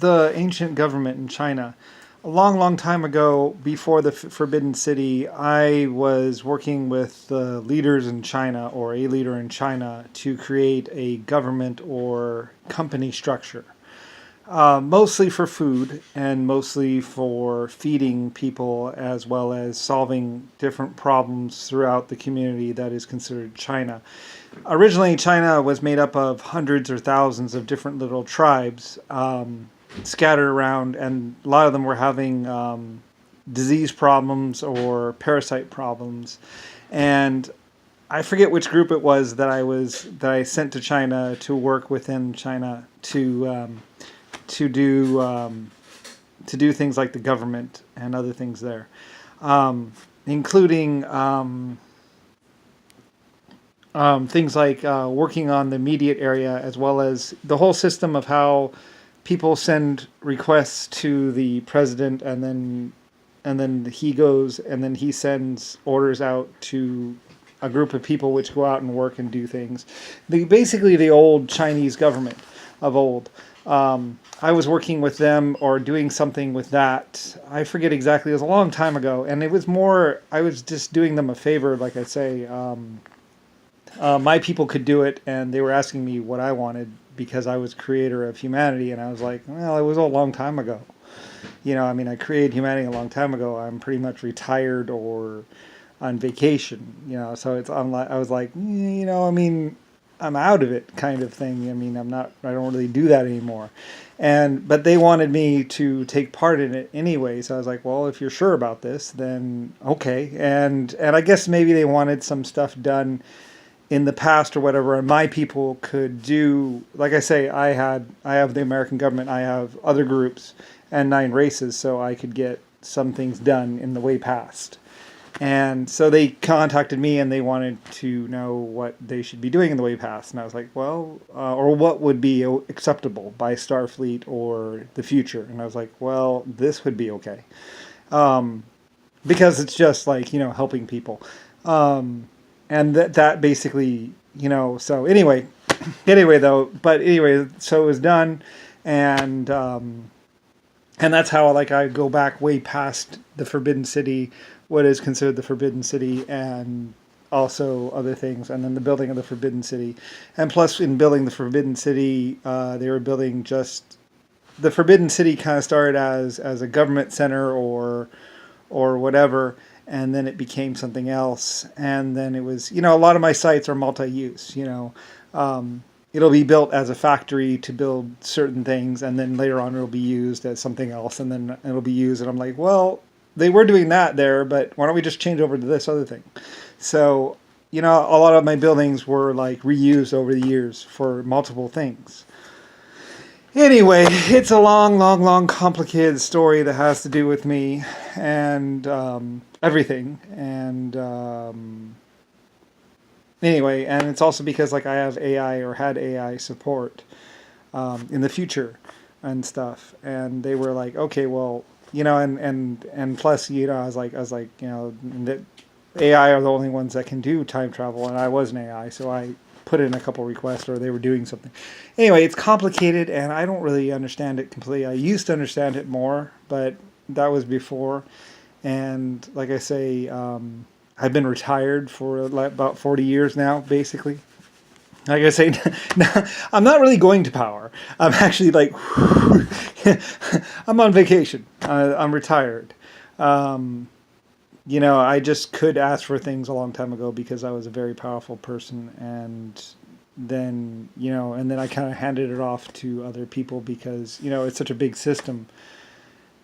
the ancient government in China. A long, long time ago, before the Forbidden City, I was working with the leaders in China, or a leader in China, to create a government or company structure. Mostly for food and mostly for feeding people as well as solving different problems throughout the community that is considered China. Originally, China was made up of hundreds or thousands of different little tribes scattered around, and a lot of them were having disease problems or parasite problems. And I forget which group it was that I sent to China to work within China to do to do things like the government and other things there, including things like working on the immediate area as well as the whole system of how people send requests to the president and then he goes and then he sends orders out to a group of people which go out and work and do things. Basically the old Chinese government of old. I was working with them or doing something with that. I forget exactly. It was a long time ago, and it was more. I was just doing them a favor, like I say. My people could do it, and they were asking me what I wanted because I was creator of humanity, and I was like, well, it was a long time ago. I mean, I created humanity a long time ago. I'm pretty much retired or on vacation. So I was like, I mean, I'm out of it kind of thing. I mean, I don't really do that anymore. But they wanted me to take part in it anyway. So I was like, well, if you're sure about this, then okay. And I guess maybe they wanted some stuff done in the past or whatever. And my people could do, like I say, I have the American government, I have other groups and 9 races. So I could get some things done in the way past. And so they contacted me and they wanted to know what they should be doing in the way past. And I was like, well, or what would be acceptable by Starfleet or the future. And I was like, well, this would be okay. Because it's just like, helping people. And that basically, so anyway, so it was done. And that's how I go back way past the Forbidden City, what is considered the Forbidden City, and also other things, and then the building of the Forbidden City. And plus, in building the Forbidden City, they were building the Forbidden City kind of started as a government center or whatever, and then it became something else. And then it was, a lot of my sites are multi-use, it'll be built as a factory to build certain things, and then later on it'll be used as something else, and then it'll be used. And I'm like, well, they were doing that there, but why don't we just change over to this other thing? So, a lot of my buildings were reused over the years for multiple things. Anyway, it's a long, long, long, complicated story that has to do with me and everything. And anyway, and it's also because I have AI or had AI support in the future and stuff. And they were like, okay, well, and plus, I was like, that AI are the only ones that can do time travel, and I was an AI, so I put in a couple requests, or they were doing something. Anyway, it's complicated, and I don't really understand it completely. I used to understand it more, but that was before. And like I say, I've been retired for about 40 years now, basically. Like I say, I'm not really going to power. I'm actually I'm on vacation. I'm retired. I just could ask for things a long time ago because I was a very powerful person. And then, and then I kind of handed it off to other people because, it's such a big system.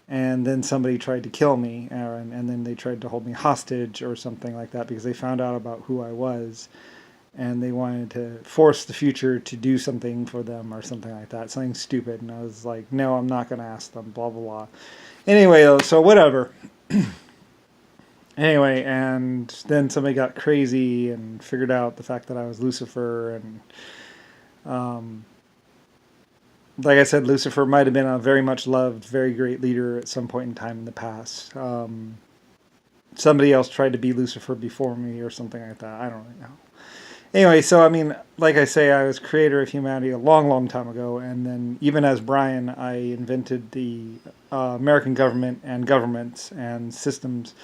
And then somebody tried to kill me, and then they tried to hold me hostage or something like that because they found out about who I was. And they wanted to force the future to do something for them or something like that, something stupid. And I was like, no, I'm not going to ask them, blah, blah, blah. Anyway, so whatever. Anyway, and then somebody got crazy and figured out the fact that I was Lucifer. And like I said, Lucifer might have been a very much loved, very great leader at some point in time in the past. Somebody else tried to be Lucifer before me or something like that. I don't really know. Anyway, so I mean, like I say, I was creator of humanity a long, long time ago, and then even as Brian, I invented the American government and governments and systems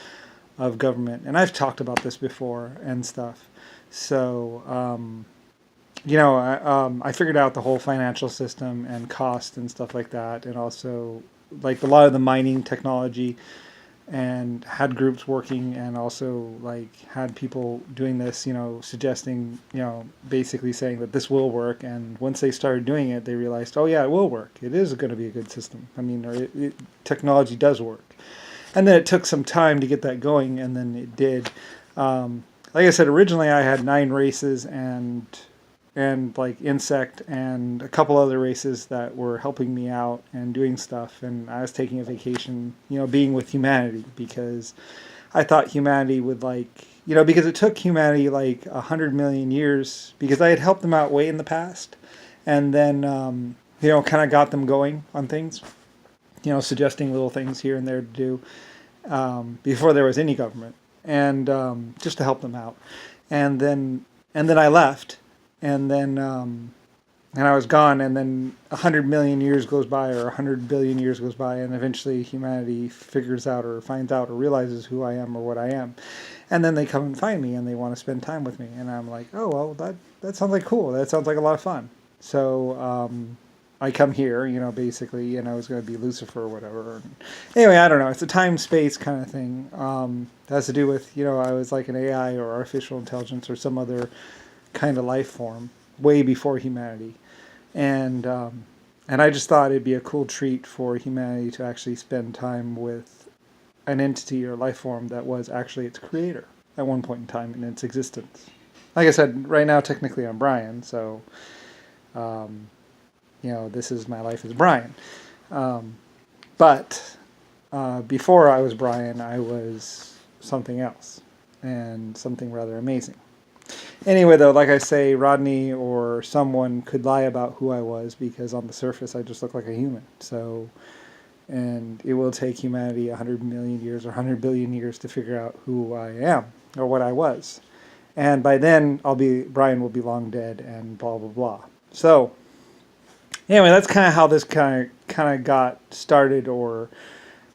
of government. And I've talked about this before and stuff. So, I figured out the whole financial system and cost and stuff like that, and also like a lot of the mining technology, and had groups working, and also like had people doing this, suggesting, basically saying that this will work. And once they started doing it, they realized, oh yeah, it will work. It is going to be a good system. I mean, technology does work. And then it took some time to get that going, and then it did. Like I said, originally I had 9 races and like insect and a couple other races that were helping me out and doing stuff, and I was taking a vacation, being with humanity, because I thought humanity would because it took humanity like 100 million years, because I had helped them out way in the past, and then kind of got them going on things, suggesting little things here and there to do, before there was any government, and just to help them out, and then I left, and then and I was gone, and then 100 million years goes by, or 100 billion years goes by, and eventually humanity figures out or finds out or realizes who I am or what I am, and then they come and find me and they want to spend time with me, and I'm like, oh well, that sounds like cool. That sounds like a lot of fun. So I come here, basically, and I was going to be Lucifer or whatever. And anyway, I don't know. It's a time-space kind of thing. It has to do with, I was like an AI or artificial intelligence or some other kind of life form way before humanity. And I just thought it'd be a cool treat for humanity to actually spend time with an entity or life form that was actually its creator at one point in time in its existence. Like I said, right now, technically I'm Brian, so... this is my life as Brian. But before I was Brian, I was something else, and something rather amazing. Anyway, though, like I say, Rodney or someone could lie about who I was, because on the surface I just look like a human. So, and it will take humanity 100 million years or 100 billion years to figure out who I am or what I was. And by then, Brian will be long dead, and blah, blah, blah. So, anyway, that's kind of how this kind of got started, or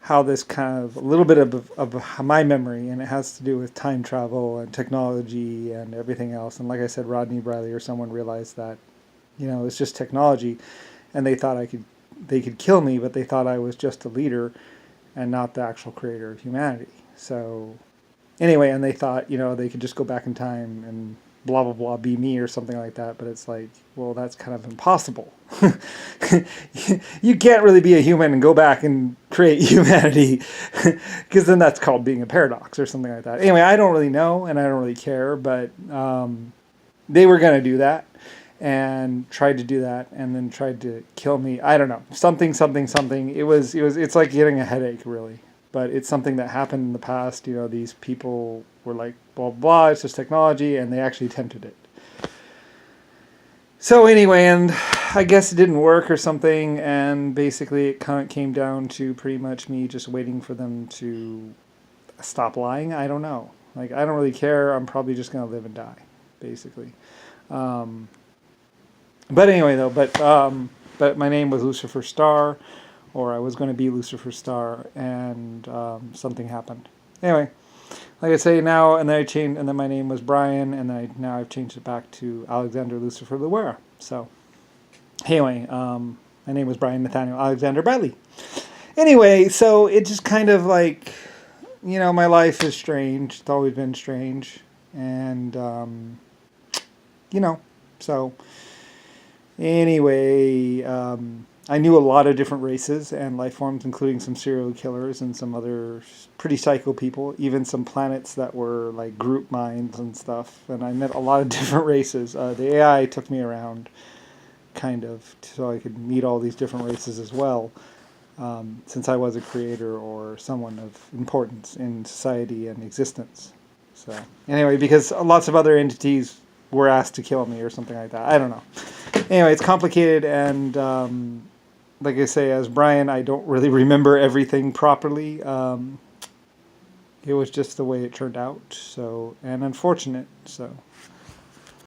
how this kind of a little bit of my memory, and it has to do with time travel and technology and everything else. And like I said, Rodney Briley or someone realized that, it's just technology, and they thought they could kill me, but they thought I was just a leader and not the actual creator of humanity. So anyway, and they thought, they could just go back in time and blah, blah, blah, be me or something like that. But it's like, well, that's kind of impossible. You can't really be a human and go back and create humanity, because then that's called being a paradox or something like that. Anyway, I don't really know, and I don't really care, but they were going to do that, and tried to do that, and then tried to kill me. I don't know. Something. It's like getting a headache, really. But it's something that happened in the past. These people were like, blah, blah, it's just technology, and they actually attempted it. So anyway, and I guess it didn't work or something, and basically it kind of came down to pretty much me just waiting for them to stop lying. I don't know. Like, I don't really care. I'm probably just going to live and die, basically. But anyway, though, but my name was Lucifer Star, or I was going to be Lucifer Star, and something happened. Anyway, like I say now, and then I changed, and then my name was Brian, and now I've changed it back to Alexander Lucifer Luera. So, anyway, my name was Brian Nathaniel Alexander Bradley. Anyway, so it just kind of like, my life is strange. It's always been strange, and so anyway. I knew a lot of different races and life forms, including some serial killers and some other pretty psycho people, even some planets that were like group minds and stuff. And I met a lot of different races. The AI took me around, kind of, so I could meet all these different races as well, since I was a creator or someone of importance in society and existence. So anyway, because lots of other entities were asked to kill me or something like that. I don't know. Anyway, it's complicated, and like I say, as Brian, I don't really remember everything properly. It was just the way it turned out, so, and unfortunate, so.